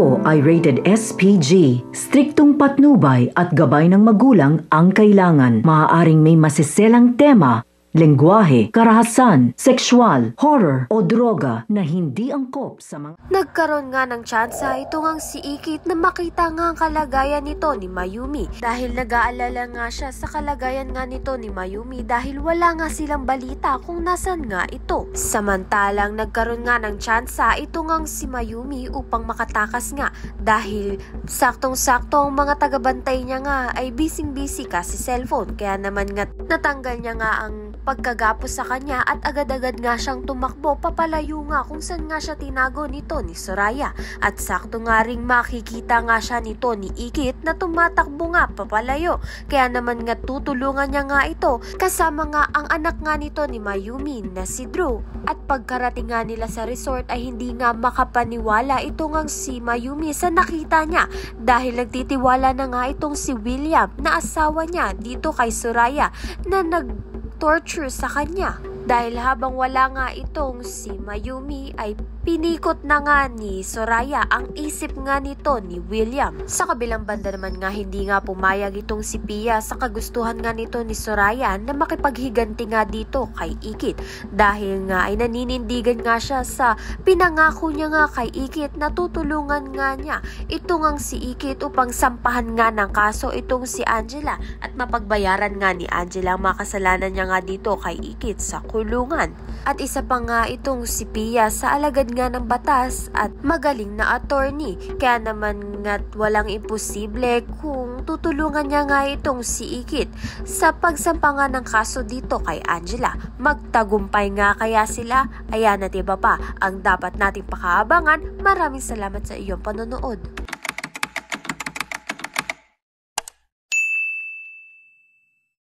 ito ay rated SPG. Striktong patnubay at gabay ng magulang ang kailangan. Maaaring may masiselang tema, lengguwahe, karahasan, sexual, horror o droga na hindi angkop sa mga... Nagkaroon nga ng tsansa ito ngang si Ikit na makita nga ang kalagayan nito ni Mayumi dahil nag-aalala nga siya sa kalagayan nga nito ni Mayumi dahil wala nga silang balita kung nasan nga ito. Samantalang nagkaroon nga ng tsansa ito ngang si Mayumi upang makatakas nga dahil saktong-sakto ang mga tagabantay niya nga ay busy-busy kasi cellphone kaya naman nga natanggal niya nga ang pagkagapos sa kanya at agad-agad nga siyang tumakbo papalayo nga kung saan nga siya tinago nito ni Soraya at sakto nga ring makikita nga siya nito ni Ikit na tumatakbo nga papalayo kaya naman nga tutulungan niya nga ito kasama nga ang anak nga nito ni Mayumi na si Drew at pagkarating nga nila sa resort ay hindi nga makapaniwala ito ngang si Mayumi sa nakita niya dahil nagtitiwala na nga itong si William na asawa niya dito kay Soraya na torture sa kanya. Dahil habang wala nga itong si Mayumi ay pinikot na nga ni Soraya ang isip nga nito ni William. Sa kabilang banda naman nga hindi nga pumayag itong si Pia sa kagustuhan nga nito ni Soraya na makipaghiganti nga dito kay Ikit dahil nga ay naninindigan nga siya sa pinangako niya nga kay Ikit na tutulungan nga niya ito ngang si Ikit upang sampahan nga ng kaso itong si Angela at mapagbayaran nga ni Angela ang makasalanan niya nga dito kay Ikit sa kulungan. At isa pa nga itong si Pia sa alagad nga ng batas at magaling na attorney kaya naman nga walang imposible kung tutulungan niya nga itong si Ikit sa pagsampa nga ng kaso dito kay Angela. Magtagumpay nga kaya sila? Ayan at iba pa ang dapat nating pakaabangan. Maraming salamat sa iyong panonood.